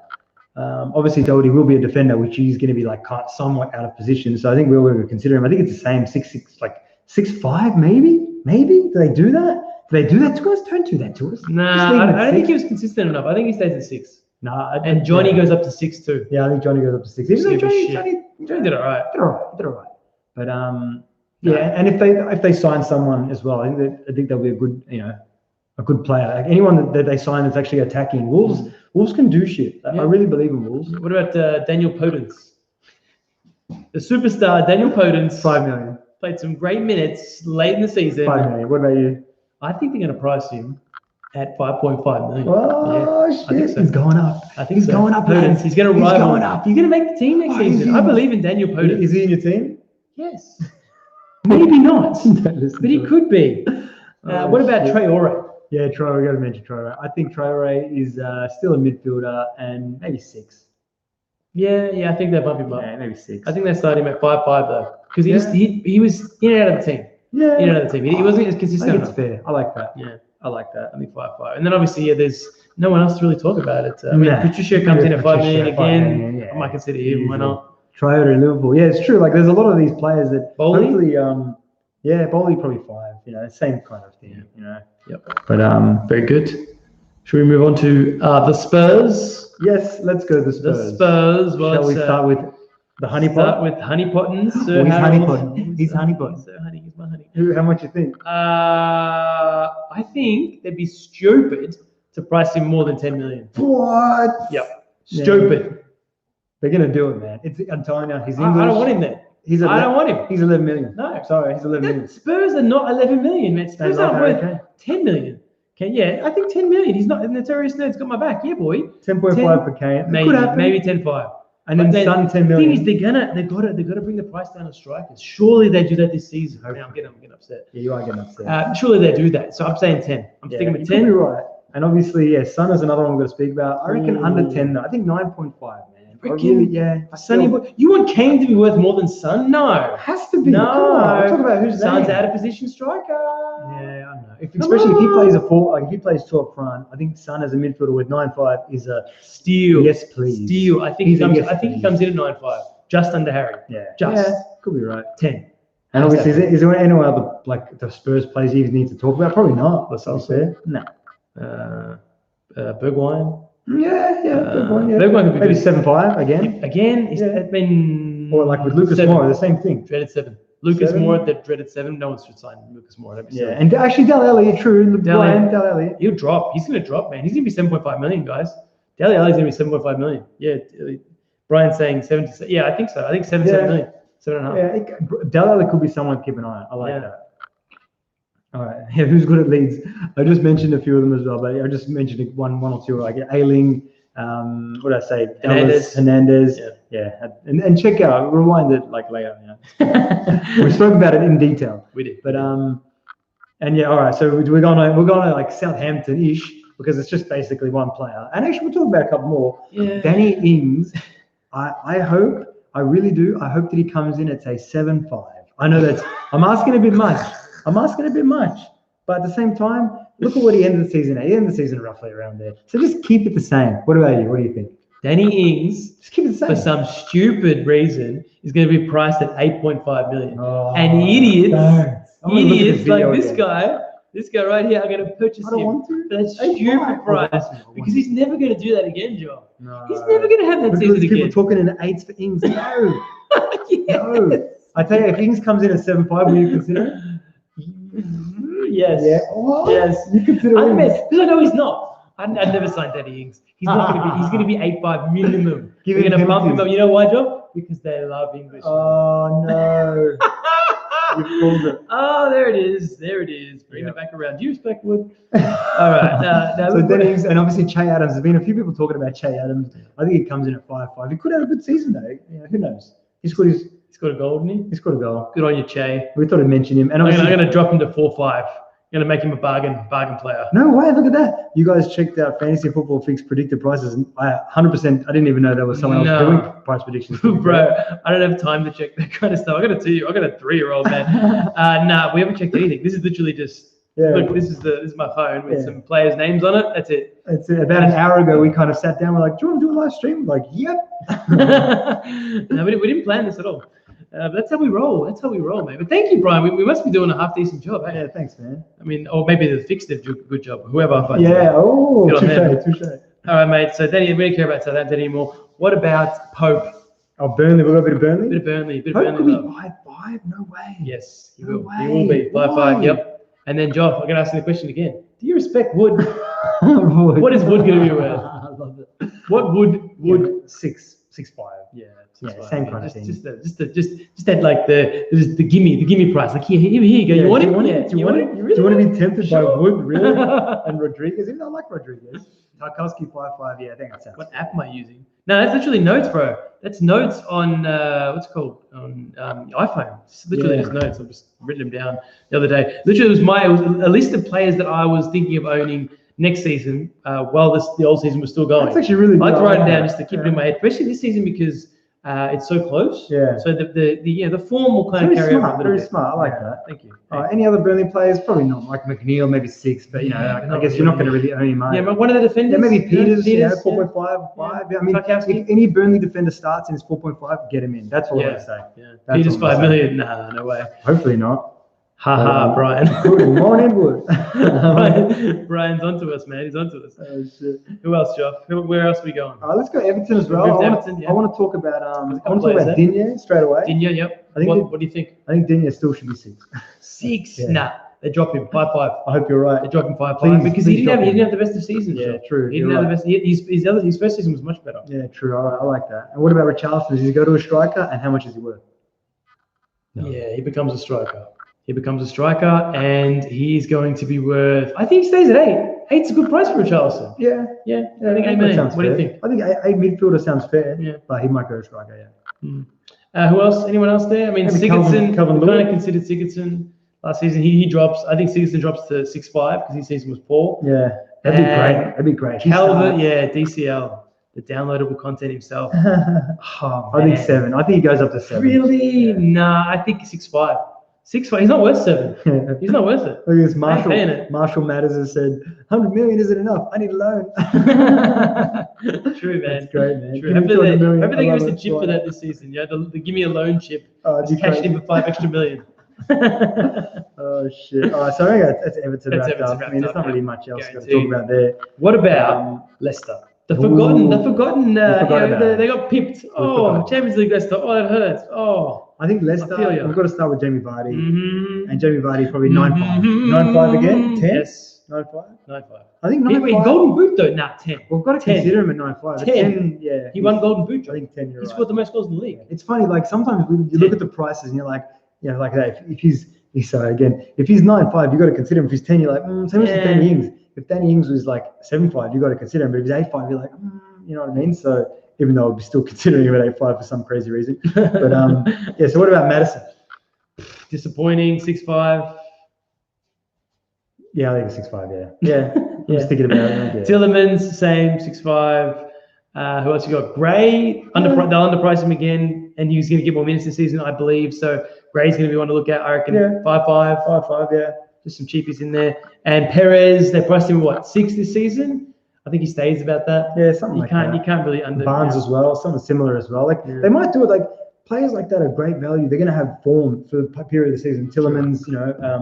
Obviously Doherty will be a defender, which he's going to be like somewhat out of position. So I think we're going to consider him. I think it's the same 6.6, like 6.5, maybe. Do they do that? Do they do that to us? Don't do that to us. Nah, I don't think he was consistent enough. I think he stays at 6. Nah, and Johnny goes up to 6 too. Yeah, I think Johnny goes up to 6. Johnny did all right. Did all right. But yeah, and if they sign someone as well, I think they'll be a good a good player. Like anyone that they sign that's actually attacking. Wolves can do shit. I really believe in Wolves. What about Daniel Podence? The superstar Daniel Podence. 5 million. Played some great minutes late in the season. 5 million. What about you? I think they're going to price him at 5.5 million. Oh, shit. I think so. He's going up. I think he's going up. Podence. He's going to rival. He's going up. He's going to make the team next season. I believe in Daniel Podence. Is he in your team? Yes. Maybe not, but he could be. What about Traore? Yeah, Traore. We got to mention Traore. I think Traore is still a midfielder and maybe 6. Yeah, I think they bump him up. Yeah, maybe 6. I think they started him at 5.5 though, because he was in and out of the team. Yeah, in and out of the team. He wasn't as consistent. I think it's fair. I like that. Yeah, I like that. I think 5.5. And then obviously, there's no one else to really talk about it. I mean, Patricio comes in at 5 million again. I might consider him. Why not? Traore in Liverpool. Yeah, it's true. Like, there's a lot of these players that Bowley? hopefully, Bowley probably 5. Same kind of thing. Yep. But very good. Should we move on to the Spurs? Yes, let's go to the Spurs. The Spurs. Well, shall we start with the honeypot? Start with honeypotting. He's honeypotting. He's honeypotting. So honey, he's my honey. How much you think? I think they'd be stupid to price him more than 10 million. What? Yep. Stupid. Yeah. They're gonna do it, man. I'm telling you, he's English. I don't want him there. I don't want him. He's 11 million. No. Sorry, he's 11 million. Spurs are not 11 million, man. Spurs are worth 10 million. Okay, yeah, I think 10 million. He's not the notorious nerd's got my back. Yeah, boy. 10.5 for Kane. Maybe 10.5. And then Son 10 million. The thing is, they got to bring the price down on strikers. Surely they do that this season. Man, I'm getting upset. Yeah, you are getting upset. Surely they do that. So I'm saying 10. I'm sticking with 10. You're right. And obviously, Son is another one we're going to speak about. I reckon under 10 though. I think 9.5, man. Sonny, you want Kane to be worth more than Son? No. It has to be. No. Talk about who's Son's out of position striker. Yeah, I know. Especially if he plays a 4, like if he plays 2 up front, I think Son as a midfielder with 9.5 is a steal. Yes, please. Steal. I think he comes in at 9.5, just under Harry. Yeah. Could be right. 10. And obviously, is there any other like the Spurs players you need to talk about? Probably not. Let's say no. Bergwijn. Bergwijn could be maybe 7.5 again. It's been or like with Lucas Moura, the same thing. Dreaded 7. Lucas Moura, the dreaded 7. No one should sign Lucas Moura. And actually, Dele Alli, true. Dele Alli. He'll drop. He's going to drop, man. He's going to be 7.5 million, guys. Dele Alli's going to be 7.5 million. Yeah, Brian's saying 70. Yeah, I think so. I think 7 million, 7.5. Yeah, Dele Alli could be someone to keep an eye on. I like Yeah. that. All right. Yeah, who's good at Leeds? I just mentioned a few of them as well, but I just mentioned one or two. Like Ailing, what did I say? Hernandez. Yeah. And check out, rewind it like later. We spoke about it in detail. We did. But and yeah, all right. So we're going to like Southampton-ish because it's just basically one player. And actually, we'll talk about a couple more. Yeah. Danny Ings. I hope. I really do. I hope that he comes in at say 7.5. I know I'm asking a bit much. But at the same time, look at what he ended the season at. He ended the season roughly around there. So just keep it the same. What about you? What do you think? Danny Ings, just keep it the same. For some stupid reason, is going to be priced at 8.5 million. Oh, and idiots like this guy right here, are going to purchase him for that stupid price because he's never going to do that again, Joe. No. He's never going to have that season again. People talking in eights for Ings. No. No. I tell you, if Ings comes in at 7.5, will you consider it? Yes. Yeah. Oh, yes. You consider it? Because I know he's not. I'd never sign Danny Ings. He's not going to be. He's going to be 8.5 minimum. We're going to bump him up. You know why, Joe? Because they love English. Oh no. You've called it. Oh, there it is. Bring it back around. Do you respect Wood? All right. So Danny Ings, and obviously Che Adams. There's been a few people talking about Che Adams. I think he comes in at 5.5. He could have a good season though. Who knows? He's got a goal, hasn't he? He's got a goal. Good on you, Che. We thought I'd mention him. And I'm going to drop him to 4.5. I'm going to make him a bargain player. No way, look at that. You guys checked out Fantasy Football Fix predicted prices. And 100%, I didn't even know there was someone else doing price predictions. Bro, I don't have time to check that kind of stuff. I got to tell you, I got a 3-year-old, man. Nah, we haven't checked anything. This is literally just, look, this is my phone with some players' names on it. That's it. About an hour ago, we kind of sat down. We're like, do you want to do a live stream? We're like, yep. No, we didn't plan this at all. But that's how we roll. Man. But thank you, Brian. We must be doing a half-decent job. Eh? Yeah, thanks, man. I mean, or maybe the Fix did a good job. Whoever finds touche. All right, mate. So, Danny, we don't care about Southampton anymore. What about Pope? Oh, Burnley. We've got a bit of Burnley? Bit of Burnley. Pope could be 5.5? No way. Yes, he will. He will be 5.5, yep. And then, Joff, I'm going to ask you the question again. Do you respect Wood? What is Wood going to be worth? I love it. What would 6.5. Yeah. Same kind of thing. Just that like the gimme price. Like here you go. You want it? Do you want to be tempted by Wood, really? And Rodriguez? Even I like Rodriguez. Tarkowski 5.5. Yeah, I think that sounds. What app am I using? No, that's literally notes, bro. That's notes on what's it called on iPhone. It's literally just notes. I've just written them down the other day. Literally, it was a list of players that I was thinking of owning next season while the old season was still going. That's actually really good. I'd write it down just to keep it in my head, especially this season because it's so close. Yeah. So the form will kind of carry over. Very smart. I like that. Thank you. Any other Burnley players? Probably not. Mike McNeil, maybe 6, but I guess you're not going to really own him. Yeah, but one of the defenders. Yeah, maybe Peters. 4.5, 5. Yeah, I mean, if any Burnley defender starts and it's 4.5, get him in. That's all I say. Yeah. Peters 5 million. Nah, no way. Hopefully not. Brian. Good morning, Wood. Brian's onto us, man. He's onto us. Oh, shit. Who else, Joff? Where else are we going? Let's go Everton as well. I want to talk about Digne straight away. Digne, yep. What do you think? I think Digne still should be 6. 6? Yeah. Nah. They drop him 5.5. I hope you're right. They drop him 5.5 because he didn't have the best of seasons. Yeah, true. He didn't have the best. His first season was much better. Yeah, true. I like that. And what about Richarlison? Does he go to a striker? And how much is he worth? No. Yeah, he becomes a striker. And he's going to be worth. I think he stays at 8. 8's a good price for Richarlison. Yeah. I think 8 million. What do you think? I think 8 midfielder sounds fair. Yeah, but he might go to striker. Yeah. Who else? Anyone else there? I mean, Sigurdsson. Calvin kind of considered Sigurdsson last season. He drops. I think Sigurdsson drops to 6.5 because his season was poor. Yeah, that'd be great. Calvert, DCL. The downloadable content himself. I think 7. I think he goes up to 7. Really? Yeah. Nah, I think 6.5. 6.5. He's not worth 7. He's not worth it. Look at this. Marshall Matters has said, 100 million isn't enough. I need a loan. True, man. That's great, man. True. Hopefully they give us a chip for that this season. Yeah, the give me a loan chip. Just cash it in for 5 extra million. Oh shit! All right, so I think that's Everton wrapped up. I mean, there's not really much else to talk about there. What about Leicester? The forgotten. They got pipped. Champions League Leicester. Oh, that hurts. Oh. I think Leicester. We've got to start with Jamie Vardy, and Jamie Vardy probably 9.5. 9.5 again. 10. Yes. 9.5. 9.5. I think He 9.5. golden boot though. Nah, 10. We've got to 10. consider him at 9.5. 10. Yeah. He won golden boot. I think 10. You're He right. scored the most goals in the league. It's funny, like sometimes you look at the prices and you're like, like that. If he's 9.5, you got to consider him. If he's 10, you're like, same as Danny Ings. If Danny Ings was like 7.5, you got to consider him. But if he's 8.5, you're like, you know what I mean? So even though I'll be still considering him at 8.5 for some crazy reason. But so what about Maddison? Disappointing, 6.5. Yeah, I think it's 6.5. Yeah. I was thinking about it. Yeah. Tillemans, same, 6.5. Who else you got? Gray, they'll underprice him again, and he's going to get more minutes this season, I believe. So Gray's going to be one to look at. I reckon 5.5. 5.5, yeah. Just some cheapies in there. And Perez, they priced him at 6 this season. I think he stays about that. Yeah, something like that. You can't really under Barnes as well, something similar as well. Like they might do it. Like players like that are great value. They're going to have form for the period of the season. Tillemans,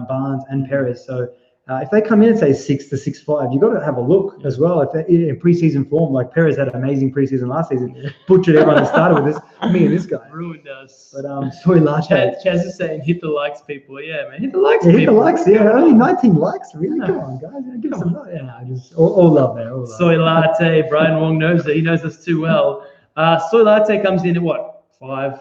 Barnes and Perez. So if they come in and say 6 to 6.5, you got to have a look as well. If they're in preseason form, like Perez had an amazing preseason last season, butchered everyone that started with this. Me and this guy ruined us. But Soy Latte. Chaz is saying hit the likes, people. Yeah, man, hit the likes. Hit the likes. Yeah, only 19 likes. Really, come on, guys. Give us some love. Yeah, just all love, man. All love. Soy Latte. Brian Wong knows it. He knows us too well. Soy Latte comes in at what? 5.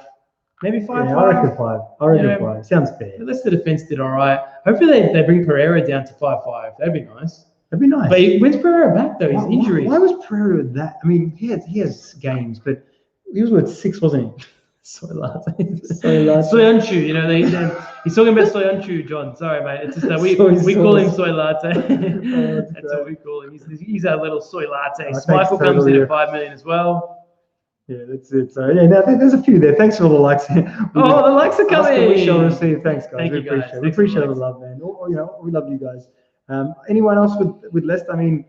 Maybe 5. Yeah, I reckon 5. I reckon 5. Sounds fair. The rest of the defense did all right. Hopefully they bring Pereira down to 5.5. That'd be nice. That'd be nice. But when's Pereira back though? His injury. Why was Pereira that? I mean, he has games, but he was worth 6, wasn't he? Soy Latte. Soyuncu. He's talking about Soyuncu, John. Sorry, mate. It's just that we call him Soy Latte. That's what we call him. He's our little Soy Latte. Michael comes in at 5 million as well. Yeah, that's it. So there's a few there. Thanks for all the likes. The likes are coming. We shall receive. Thanks, guys. Thank you, guys. We appreciate the love, man. We love you guys. Anyone else with Leicester? I mean,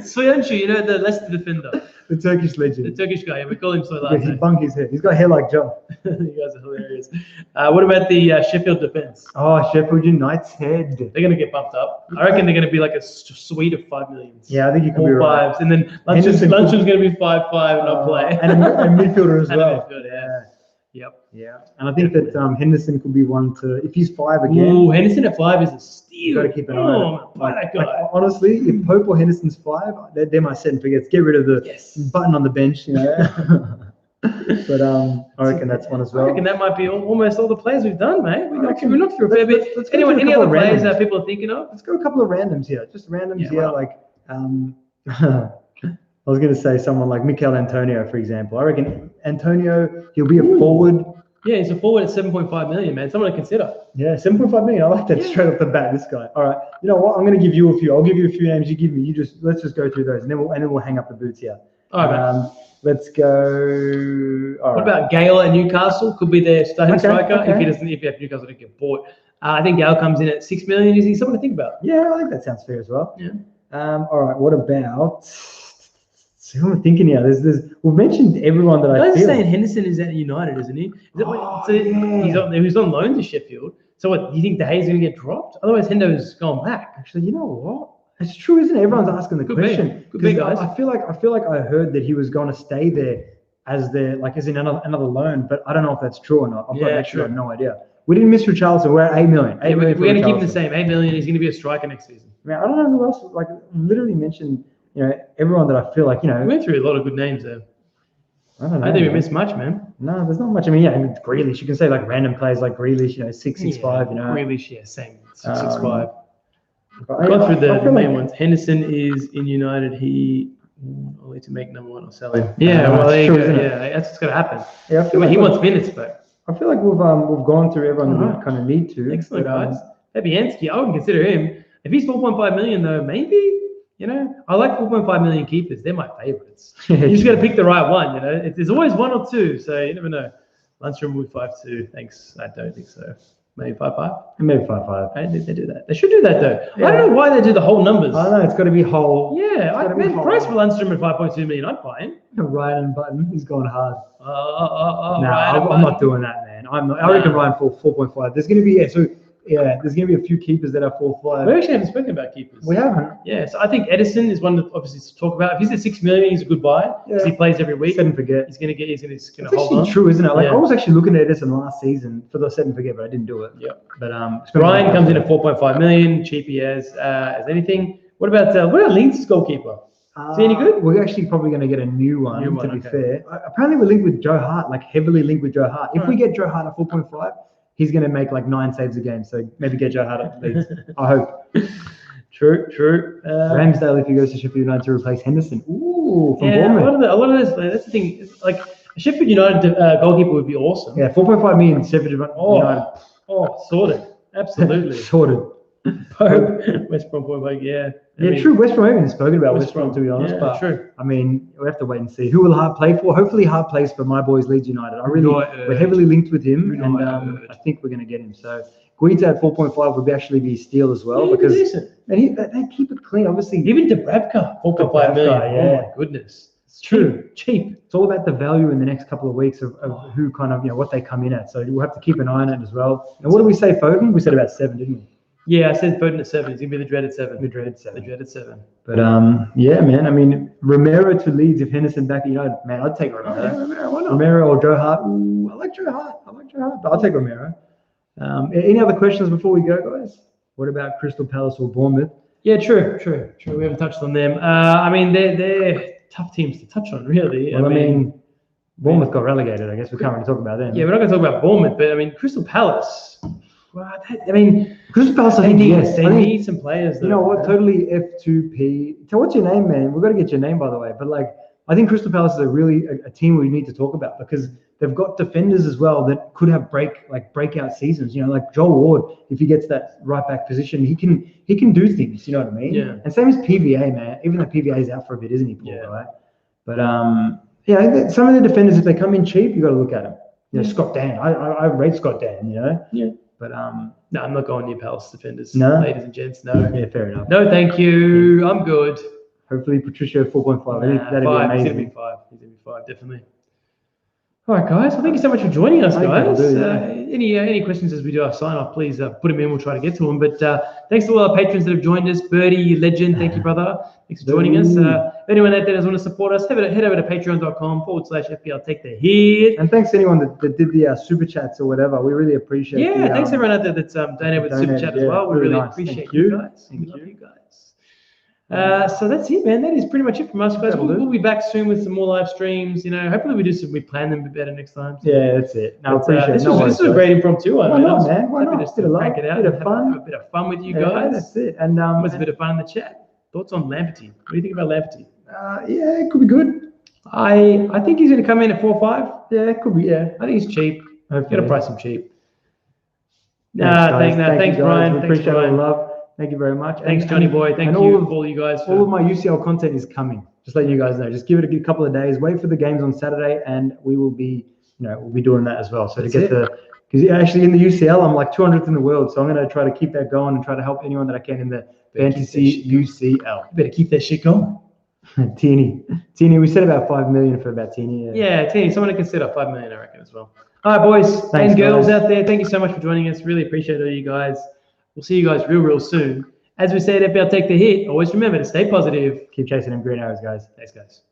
Soyuncu, the Leicester defender. The Turkish legend. The Turkish guy. We call him Soy Latte. He bunk his head. He's got hair like John. You guys are hilarious. What about the Sheffield defense? Oh, Sheffield United's head. They're going to get bumped up. I reckon they're going to be like a suite of 5 millions. Yeah, I think you could be right. 5s. And then Luncham's going to be 5.5 and not play. And a midfielder as well. Yep. Yeah. And I think that Henderson could be one to, if he's 5 again. Ooh, Henderson at 5 is a steal. You got to keep an eye on it. That guy. Honestly, if Pope or Henderson's 5, they're my set and forgets. Get rid of the button on the bench, But I reckon that's one as well. I reckon that might be almost all the players we've done, mate. We knocked through a fair bit. Any other players that people are thinking of? Let's go a couple of randoms here. Just randoms here, like I was going to say someone like Mikel Antonio, for example. I reckon Antonio, he'll be a forward. Yeah, he's a forward at 7.5 million, man. Someone to consider. Yeah, 7.5 million. I like that straight off the bat, this guy. All right. You know what? I'm going to give you a few. I'll give you a few names. You give me. Let's just go through those, and then we'll hang up the boots here. All right. Let's go. What about Gale at Newcastle? Could be their starting striker if Newcastle didn't get bought. I think Gale comes in at 6 million. Is he someone to think about? Yeah, I think that sounds fair as well. Yeah. All right. What about? So who am I thinking here? We've mentioned everyone that I feel. Guys are saying Henderson is at United, isn't he? He's on loan to Sheffield. So what? Do you think De Gea's going to get dropped? Otherwise, Hendo's gone back. Actually, you know what? It's true, isn't it? Everyone's asking the question. Could be, guys. I feel like I heard that he was going to stay there as in another loan, but I don't know if that's true or not. I've got no idea. We didn't miss Richarlison. We're at 8 million. We're going to keep him the same. 8 million. He's going to be a striker next season. Man, I don't know who else. Like literally mentioned. Everyone that I feel like, We went through a lot of good names there. I don't know. I think we missed much, man. No, there's not much. I mean, Grealish. You can say like random players like Grealish, 6'5", Grealish, same. 6'5". I've gone through the main ones. Henderson is in United. I'll need to make number 1 or sell him. Yeah, that's what's going to happen. Yeah, he wants minutes, but I feel like we've gone through everyone that we kind of need to. Excellent, guys. Fabianski, I wouldn't consider him. If he's 4.5 million, though, maybe. I like 4.5 million keepers. They're my favorites. You just got to pick the right one. There's always 1 or 2, so you never know. Lunchroom would 5.2. Thanks. I don't think so. Maybe 5.5. Maybe 5.5. I don't think they do that. They should do that though. Yeah. I don't know why they do the whole numbers. I don't know. It's got to be whole. Yeah, price for Lundstrom at 5.2 million. I'd buy him. Ryan Button, he's gone hard. No, I'm not doing that, man. I reckon Ryan for 4.5. There's going to be So there's going to be a few keepers that are 4-5. We actually haven't spoken about keepers. We haven't. Yeah, so I think Edison is one that obviously to talk about. If he's at 6 million, he's a good buy because he plays every week. Set and forget. He's gonna It's hold on. actually true, isn't it? Like Yeah. I was actually looking at Edison last season for the set and forget, but I didn't do it. Yeah. But Ryan comes in at 4.5 million, cheapy as anything. What about Leeds' goalkeeper? Is he any good? We're actually probably going to get a new one, to be fair. Apparently, we're linked with Joe Hart, like heavily linked with Joe Hart. If we get Joe Hart at 4.5, he's going to make like 9 saves a game. So maybe get Joe Hart at Leeds. I hope. True. Ramsdale, if he goes to Sheffield United to replace Henderson. Ooh, from yeah, Bournemouth. a lot of those. That's the thing. It's like a Sheffield United goalkeeper would be awesome. Yeah, 4.5 million Sheffield United. Sorted. Absolutely. Sorted. West Brom point, yeah. True. West Brom, I haven't spoken about West Brom, to be honest. Yeah, but true. I mean, we have to wait and see. Who will Hart play for? Hopefully, Hart plays for my boys, Leeds United. We're heavily linked with him, and I think we're going to get him. So, Guita at 4.5 would actually be a steal as well because they keep it clean. Obviously, even Dubravka, 4.5 million. Oh my goodness. It's true. Cheap. It's all about the value in the next couple of weeks of who kind of, what they come in at. So, we'll have to keep an eye on it as well. And what did we say, Foden? We said about 7, didn't we? Yeah, I said Foden at 7. He's going to be the dreaded 7. The dreaded 7. But, yeah, man. I mean, Romero to Leeds, if Henderson back, man, I'd take Romero. Why not? Romero or Joe Hart. Ooh, I like Joe Hart, but I'll take Romero. Any other questions before we go, guys? What about Crystal Palace or Bournemouth? Yeah, true. We haven't touched on them. I mean, they're tough teams to touch on, really. Well, I mean, Bournemouth got relegated. I guess we can't really talk about them. Yeah, we're not going to talk about Bournemouth, but I mean, Crystal Palace. Well, Crystal Palace, they need some players. You know what? Totally F2P. So what's your name, man? We've got to get your name, by the way. But I think Crystal Palace is a team we need to talk about because they've got defenders as well that could have breakout seasons. Like Joel Ward, if he gets that right back position, he can do things. You know what I mean? Yeah. And same as PVA, man. Even though PVA is out for a bit, isn't he? Paul, yeah. Right? But I think some of the defenders, if they come in cheap, you got to look at them. Scott Dan. I rate Scott Dan. Yeah. But no, I'm not going near Palace defenders. No, ladies and gents, no. Yeah, fair enough. No, thank you. I'm good. Hopefully, Patricio 4.5. I think that'd 5. be amazing. He's gonna be 5, definitely. All right, guys. Well, thank you so much for joining us, guys. Any questions as we do our sign off? Please put them in. We'll try to get to them. But thanks to all our patrons that have joined us. Birdie, you legend. Thank you, brother. Thanks for joining us. If anyone out there does want to support us, head over to patreon.com/FPL Take the Hit. And thanks to anyone that did the super chats or whatever. We really appreciate it. Yeah, thanks everyone out there that's donated with the super chat as well. We really appreciate you guys. We love you guys. So that's it, man. That is pretty much it from us, guys. We'll be back soon with some more live streams. Hopefully we plan them a bit better next time. So. Yeah, that's it. No, I appreciate it. This was a great impromptu one. Why not, man? Why not? Just to crank it out. A bit of fun. Have a bit of fun with you guys. That's it. And it was a bit of fun in the chat. Thoughts on Lamperty? What do you think about Lamperty? Yeah, it could be good. I think he's going to come in at 4-5. Yeah, it could be. Yeah, I think he's cheap. Hopefully. Going to price him cheap. Thanks, Brian. We appreciate all the love. Thank you very much. Thanks, Johnny boy. Thank you all you guys. All of my UCL content is coming. Just letting you guys know. Just give it a good couple of days. Wait for the games on Saturday, and we will be, we'll be doing that as well. So because actually in the UCL, I'm like 200th in the world. So I'm going to try to keep that going and try to help anyone that I can in the fantasy UCL. Better keep that shit going. Teeny, we said about 5 million for about Teeny. Yeah, Teeny. Someone can set up 5 million, I reckon, as well. All right, boys and girls out there. Thank you so much for joining us. Really appreciate all you guys. We'll see you guys real soon. As we say at FPL Take the Hit, always remember to stay positive. Keep chasing them green arrows, guys. Thanks, guys.